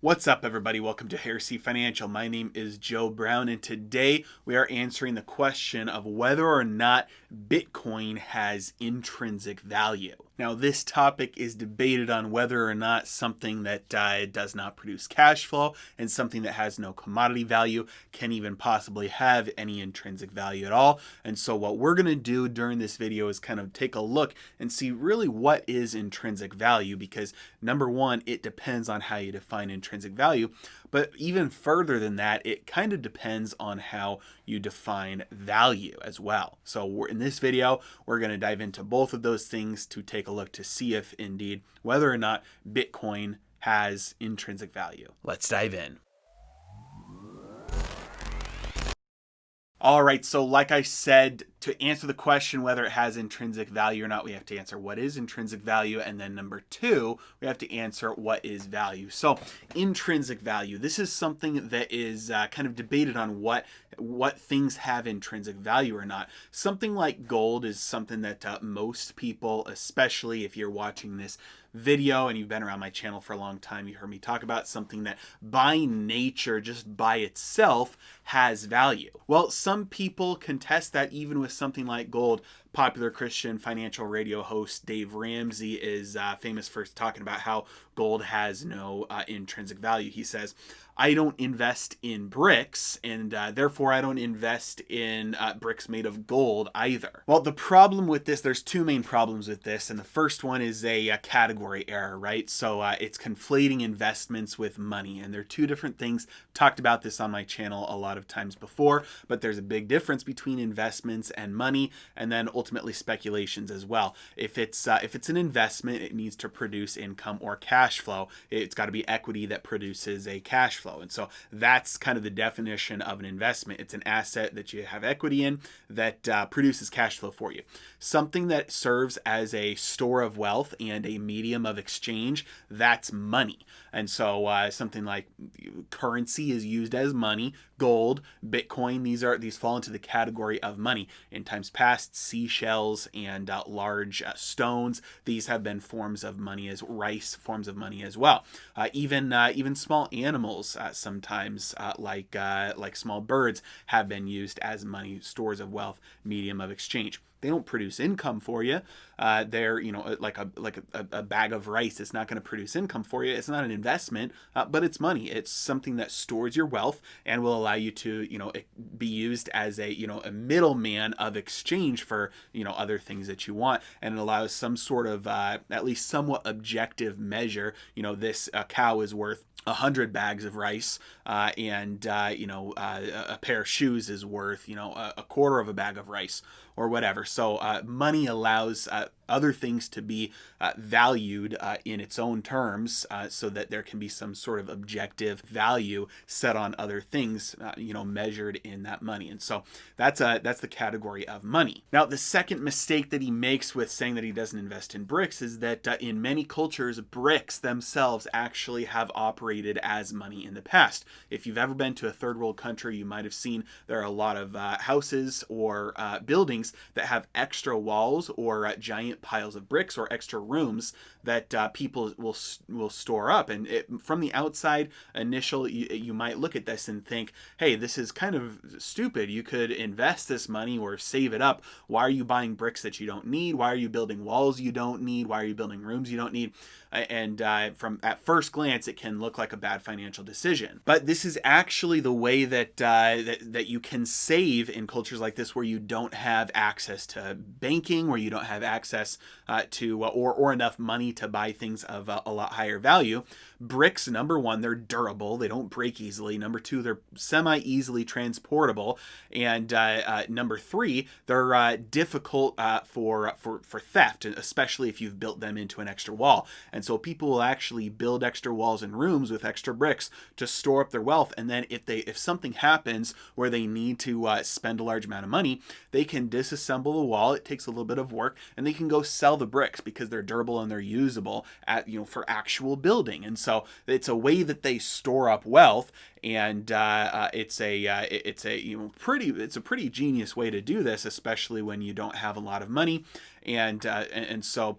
What's up, everybody? Welcome to Heresy Financial. My name is Joe Brown, and today we are answering the question of whether or not Bitcoin has intrinsic value. Now, this topic is debated on whether or not something that does not produce cash flow and something that has no commodity value can even possibly have any intrinsic value at all. And so what we're going to do during this video is kind of take a look and see really what is intrinsic value, because number one, it depends on how you define intrinsic value. But even further than that, it kind of depends on how you define value as well. So in this video, we're going to dive into both of those things to take a look to see if indeed whether or not Bitcoin has intrinsic value. Let's dive in. All right, so like I said, to answer the question whether it has intrinsic value or not, we have to answer what is intrinsic value, and then number two, we have to answer what is value. So intrinsic value, this is something that is kind of debated on what things have intrinsic value or not. Something like gold is something that most people, especially if you're watching this video and you've been around my channel for a long time, you heard me talk about something that by nature, just by itself, has value. Well, some people contest that even with something like gold. Popular Christian financial radio host Dave Ramsey is famous for talking about how gold has no intrinsic value. He says, I don't invest in bricks, and therefore I don't invest in bricks made of gold either. Well, the problem with this, there's two main problems with this, and the first one is a category error, right? So it's conflating investments with money, and they're two different things. Talked about this on my channel a lot of times before, but there's a big difference between investments and money, and then ultimately speculations as well. If it's an investment, it needs to produce income or cash flow. It's got to be equity that produces a cash flow. And so that's kind of the definition of an investment. It's an asset that you have equity in that produces cash flow for you. Something that serves as a store of wealth and a medium of exchange, that's money. And so something like currency is used as money. Gold, Bitcoin, these fall into the category of money. In times past, seashells and large stones, these have been forms of money, as rice forms of money as well. Even small animals sometimes, like small birds, have been used as money, stores of wealth, medium of exchange. They don't produce income for you. They're, like a bag of rice. It's not going to produce income for you. It's not an investment, but it's money. It's something that stores your wealth and will allow you to, be used as a middleman of exchange for, other things that you want. And it allows some sort of, at least somewhat objective measure. This cow is worth 100 bags of rice, and a pair of shoes is worth, a quarter of a bag of rice or whatever. So money allows other things to be valued in its own terms, so that there can be some sort of objective value set on other things, measured in that money. And so that's the category of money. Now, the second mistake that he makes with saying that he doesn't invest in bricks is that in many cultures, bricks themselves actually have operated as money in the past. If you've ever been to a third world country, you might have seen there are a lot of houses or buildings that have extra walls or giant piles of bricks or extra rooms that people will store up. And from the outside, you might look at this and think, hey, this is kind of stupid. You could invest this money or save it up. Why are you buying bricks that you don't need? Why are you building walls you don't need? Why are you building rooms you don't need? And from at first glance, it can look like a bad financial decision. But this is actually the way that you can save in cultures like this, where you don't have access to banking, where you don't have access to or enough money to buy things of a lot higher value. Bricks, number one, they're durable. They don't break easily. Number two, they're semi-easily transportable. And number three, they're difficult for theft, especially if you've built them into an extra wall. And so people will actually build extra walls and rooms with extra bricks to store up their wealth. And then if something happens where they need to spend a large amount of money, they can disassemble the wall. It takes a little bit of work, and they can go sell the bricks because they're durable and they're usable for actual building. And so it's a way that they store up wealth, and it's a pretty genius way to do this, especially when you don't have a lot of money, and so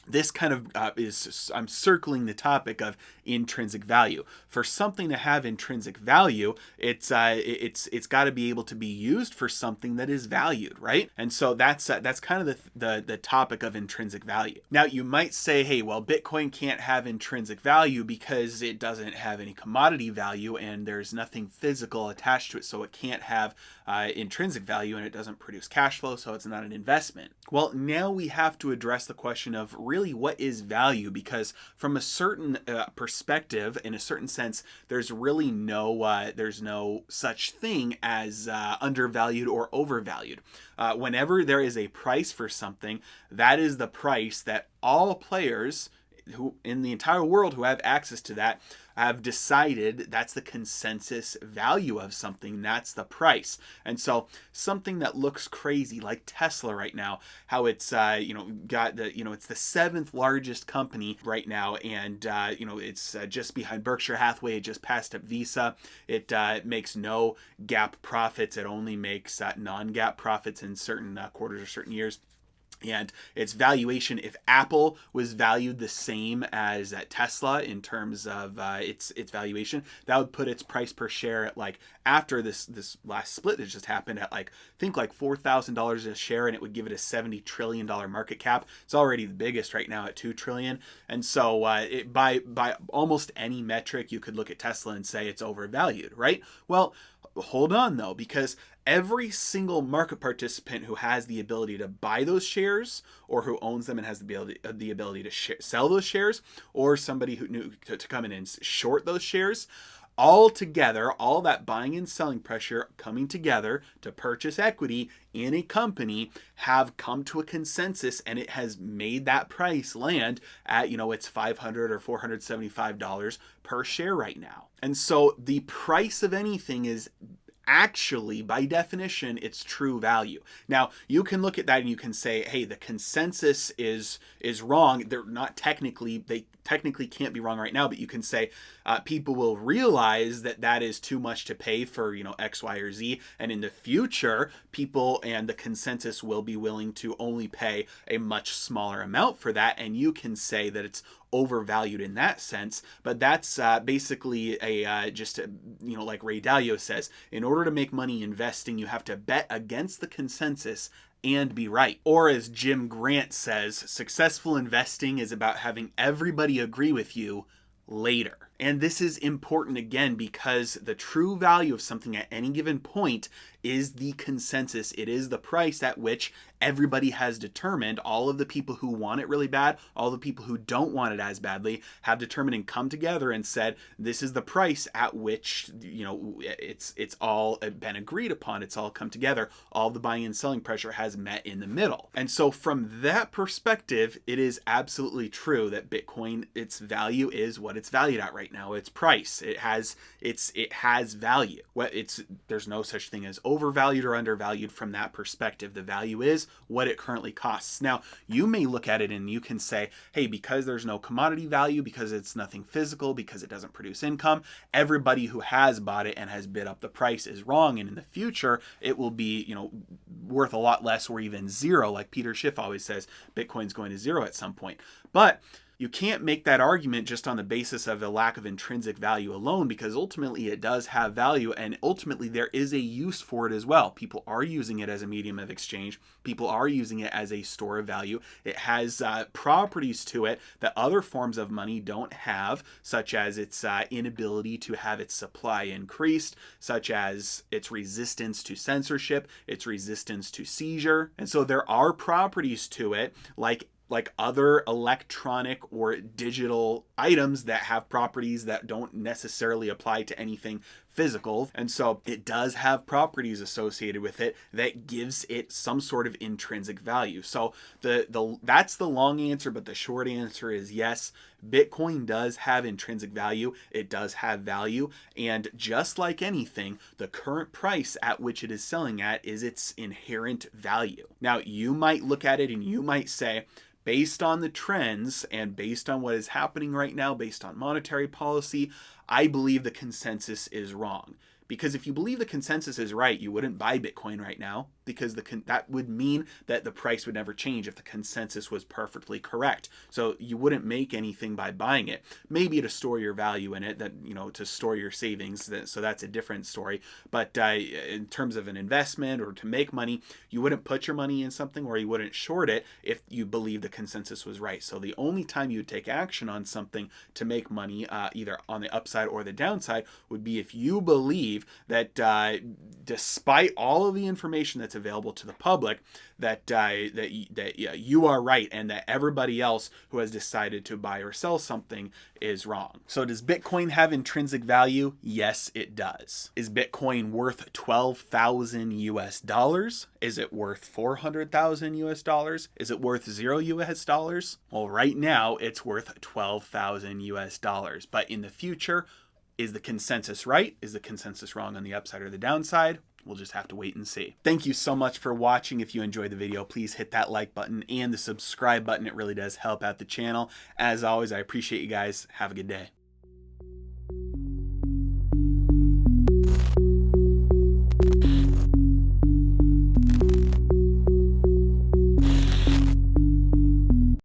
this kind of I'm circling the topic of intrinsic value. For something to have intrinsic value, it's got to be able to be used for something that is valued, right? And so that's kind of the topic of intrinsic value. Now you might say, hey, well, Bitcoin can't have intrinsic value because it doesn't have any commodity value and there's nothing physical attached to it, so it can't have intrinsic value, and it doesn't produce cash flow, so it's not an investment. Well, now we have to address the question of really what is value, because from a certain perspective, in a certain sense, there's really there's no such thing as undervalued or overvalued. Whenever there is a price for something, that is the price that all players who in the entire world who have access to that have decided that's the consensus value of something. That's the price. And so something that looks crazy like Tesla right now, how it's got the it's the 7th largest company right now, and it's just behind Berkshire Hathaway. It just passed up Visa. It makes no GAAP profits. It only makes non-GAAP profits in certain quarters or certain years. And its valuation, if Apple was valued the same as Tesla in terms of its valuation, that would put its price per share at, like, after this last split that just happened, at like $4,000 a share, and it would give it a $70 trillion market cap. It's already the biggest right now at $2 trillion. And so by almost any metric, you could look at Tesla and say it's overvalued, right? Well, hold on though, because every single market participant who has the ability to buy those shares, or who owns them and has the ability to sell those shares, or somebody who knew to come in and short those shares, all together, all that buying and selling pressure coming together to purchase equity in a company, have come to a consensus, and it has made that price land at, it's $500 or $475 per share right now. And so the price of anything is actually, by definition, its true value. Now, you can look at that and you can say, hey, the consensus is wrong. They technically can't be wrong right now, but you can say people will realize that is too much to pay for, X, Y, or Z, and in the future, people and the consensus will be willing to only pay a much smaller amount for that, and you can say that it's overvalued in that sense. But that's basically like Ray Dalio says, in order to make money investing, you have to bet against the consensus and be right. Or as Jim Grant says, successful investing is about having everybody agree with you later. And this is important again because the true value of something at any given point is the consensus. It is the price at which everybody has determined. All of the people who want it really bad, all the people who don't want it as badly, have determined and come together and said, this is the price at which, it's all been agreed upon. It's all come together. All the buying and selling pressure has met in the middle. And so from that perspective, it is absolutely true that Bitcoin, its value is what it's valued at right now. Its price. It has value. There's no such thing as overvalued or undervalued from that perspective. The value is what it currently costs. Now, you may look at it and you can say, hey, because there's no commodity value, because it's nothing physical, because it doesn't produce income, everybody who has bought it and has bid up the price is wrong, and in the future it will be, worth a lot less, or even zero. Like Peter Schiff always says, Bitcoin's going to zero at some point. But you can't make that argument just on the basis of a lack of intrinsic value alone, because ultimately it does have value, and ultimately there is a use for it as well. People are using it as a medium of exchange. People are using it as a store of value. It has properties to it that other forms of money don't have, such as its inability to have its supply increased, such as its resistance to censorship, its resistance to seizure. And so there are properties to it, like other electronic or digital items, that have properties that don't necessarily apply to anything physical. And so it does have properties associated with it that gives it some sort of intrinsic value. So that's the long answer, but the short answer is yes, Bitcoin does have intrinsic value. It does have value. And just like anything, the current price at which it is selling at is its inherent value. Now, you might look at it and you might say, based on the trends and based on what is happening right now, based on monetary policy, I believe the consensus is wrong. Because if you believe the consensus is right, you wouldn't buy Bitcoin right now. because that would mean that the price would never change if the consensus was perfectly correct. So you wouldn't make anything by buying it. Maybe to store your value in it, that, you know, to store your savings. So that's a different story. But in terms of an investment or to make money, you wouldn't put your money in something, or you wouldn't short it if you believe the consensus was right. So the only time you would take action on something to make money, either on the upside or the downside, would be if you believe that despite all of the information that's available to the public, that you are right, and that everybody else who has decided to buy or sell something is wrong. So does Bitcoin have intrinsic value? Yes, it does. Is Bitcoin worth 12,000 US dollars? Is it worth 400,000 US dollars? Is it worth 0 US dollars? Well, right now it's worth 12,000 US dollars. But in the future, is the consensus right? Is the consensus wrong on the upside or the downside? We'll just have to wait and see. Thank you so much for watching. If you enjoyed the video, please hit that like button and the subscribe button. It really does help out the channel. As always, I appreciate you guys. Have a good day.